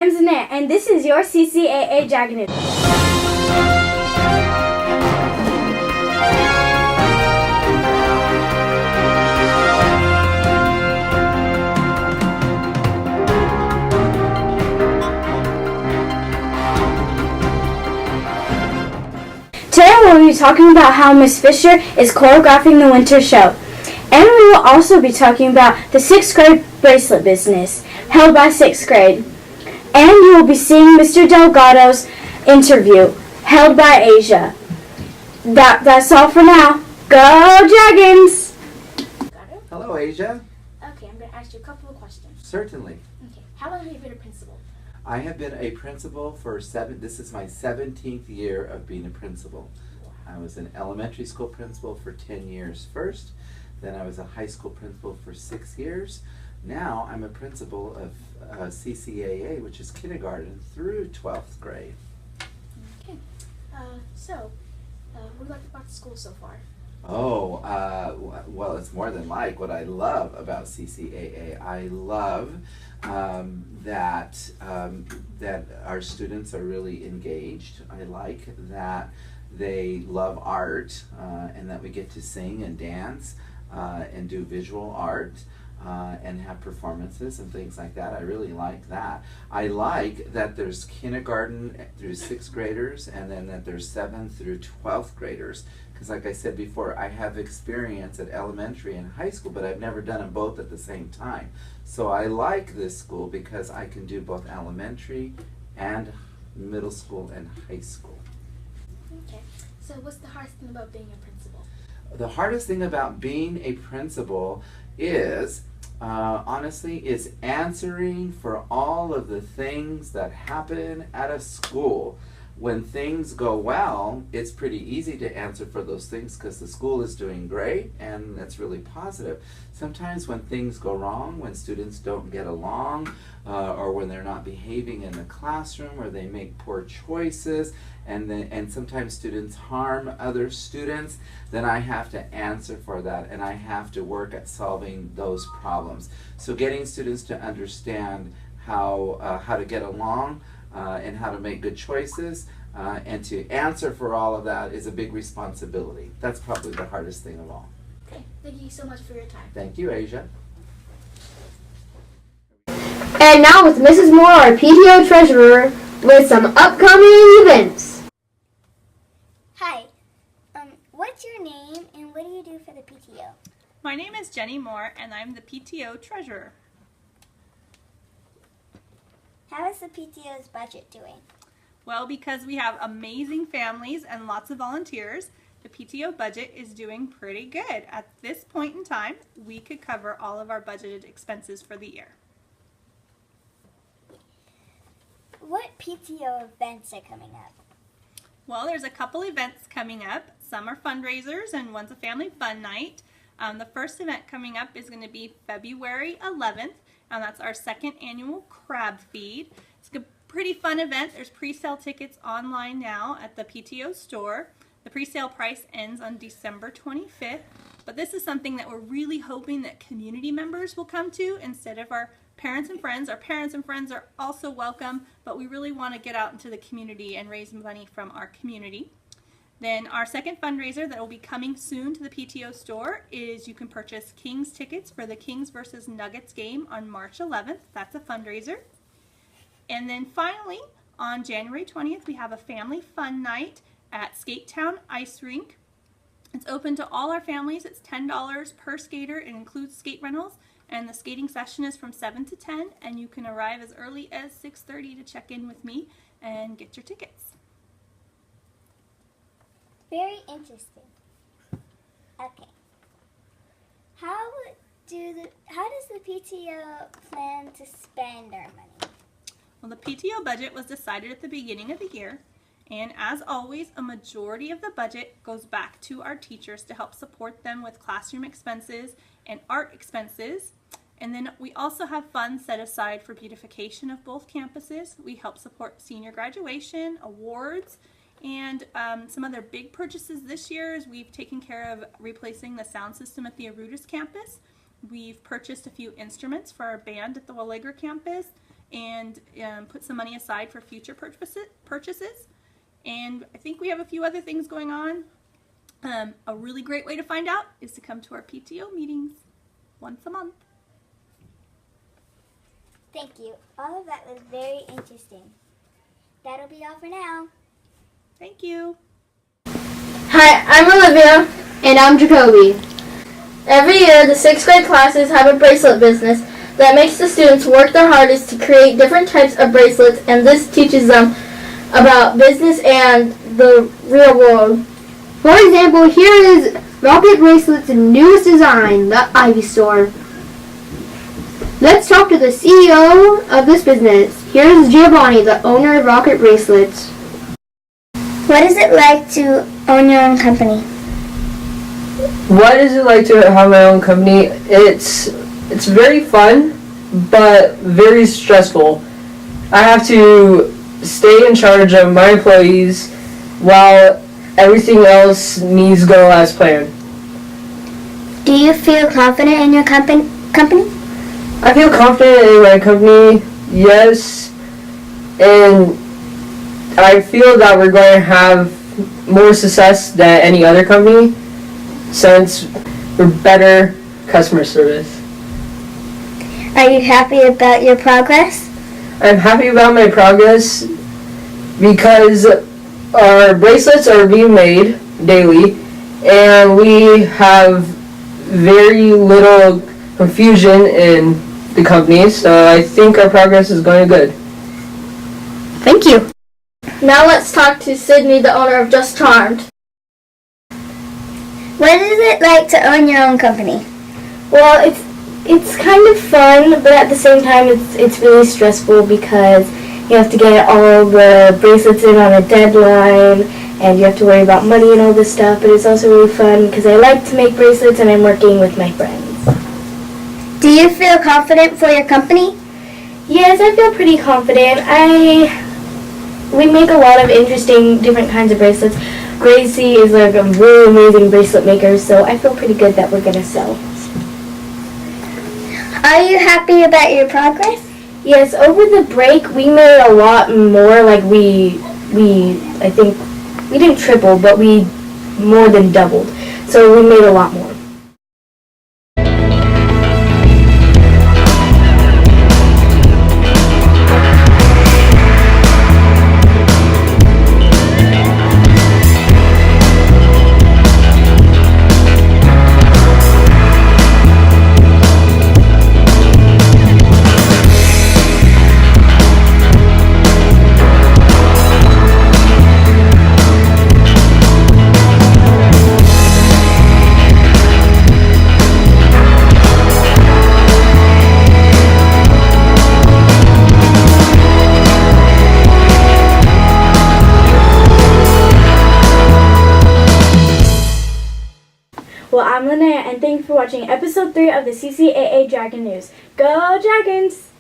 I'm Zanette, and this is your CCAA Dragon. Today we'll be talking about how Miss Fisher is choreographing the winter show. And we will also be talking about the 6th grade bracelet business held by 6th grade. And you will be seeing Mr. Delgado's interview held by Asia. That's all for now. Go Dragons! Hello, Asia. Okay, I'm going to ask you a couple of questions. Certainly. Okay, how long have you been a principal? I have been a principal for this is my 17th year of being a principal. I was an elementary school principal for 10 years first. Then I was a high school principal for 6 years. Now I'm a principal of CCAA, which is kindergarten through 12th grade. Okay, what do you like about the school so far? Oh, well, it's more than like what I love about CCAA. I love that our students are really engaged. I like that they love art and that we get to sing and dance and do visual art and have performances and things like that. I really like that. I like that there's kindergarten through 6th graders and then that there's 7th through 12th graders. Because like I said before, I have experience at elementary and high school, but I've never done them both at the same time. So I like this school because I can do both elementary and middle school and high school. Okay, so what's the hardest thing about being a principal? The hardest thing about being a principal is, honestly, is answering for all of the things that happen at a school. When things go well, it's pretty easy to answer for those things because the school is doing great and that's really positive. Sometimes when things go wrong, when students don't get along, or when they're not behaving in the classroom, or they make poor choices, and sometimes students harm other students, then I have to answer for that and I have to work at solving those problems. So getting students to understand how to get along and how to make good choices and to answer for all of that is a big responsibility. That's probably the hardest thing of all. Okay, thank you so much for your time. Thank you, Asia. And now with Mrs. Moore, our PTO treasurer, with some upcoming events. Hi, what's your name and what do you do for the PTO? My name is Jenny Moore and I'm the PTO treasurer. How is the PTO's budget doing? Well, because we have amazing families and lots of volunteers, the PTO budget is doing pretty good. At this point in time, we could cover all of our budgeted expenses for the year. What PTO events are coming up? Well, there's a couple events coming up. Some are fundraisers and one's a family fun night. The first event coming up is going to be February 11th, and that's our 2nd annual crab feed. It's a pretty fun event. There's pre-sale tickets online now at the PTO store. The pre-sale price ends on December 25th, but this is something that we're really hoping that community members will come to instead of our parents and friends. Our parents and friends are also welcome, but we really want to get out into the community and raise money from our community. Then our second fundraiser that will be coming soon to the PTO store is you can purchase Kings tickets for the Kings versus Nuggets game on March 11th. That's a fundraiser. And then finally, on January 20th, we have a family fun night at Skate Town Ice Rink. It's open to all our families. It's $10 per skater. It includes skate rentals, and the skating session is from 7 to 10, and you can arrive as early as 6:30 to check in with me and get your tickets. Very interesting. Okay. How does the PTO plan to spend our money? Well, the PTO budget was decided at the beginning of the year, and as always, a majority of the budget goes back to our teachers to help support them with classroom expenses and art expenses. And then we also have funds set aside for beautification of both campuses. We help support senior graduation, awards, and some other big purchases this year is we've taken care of replacing the sound system at the Arudis campus. We've purchased a few instruments for our band at the Wallegra campus, and put some money aside for future purchases. And I think we have a few other things going on. A really great way to find out is to come to our PTO meetings once a month. Thank you. All of that was very interesting. That'll be all for now. Thank you. Hi, I'm Olivia. And I'm Jacoby. Every year, the 6th grade classes have a bracelet business that makes the students work their hardest to create different types of bracelets, and this teaches them about business and the real world. For example, here is Rocket Bracelet's newest design, the Ivy Store. Let's talk to the CEO of this business. Here's Giovanni, the owner of Rocket Bracelets. What is it like to own your own company? What is it like to have my own company? It's very fun, but very stressful. I have to stay in charge of my employees while everything else needs to go as planned. Do you feel confident in your company? I feel confident in my company, yes, and I feel that we're going to have more success than any other company since we're better customer service. Are you happy about your progress? I'm happy about my progress because our bracelets are being made daily and we have very little confusion in the company, so I think our progress is going good. Thank you. Now let's talk to Sydney, the owner of Just Charmed. What is it like to own your own company? Well, it's kind of fun, but at the same time it's really stressful because you have to get all the bracelets in on a deadline and you have to worry about money and all this stuff, but it's also really fun because I like to make bracelets and I'm working with my friends. Do you feel confident for your company? Yes, I feel pretty confident. We make a lot of interesting different kinds of bracelets. Gracie is like a really amazing bracelet maker, so I feel pretty good that we're going to sell. Are you happy about your progress? Yes, over the break we made a lot more. Like I think we didn't triple, but we more than doubled. So we made a lot more. Well, I'm Linnea, and thank you for watching episode 3 of the CCAA Dragon News. Go Dragons!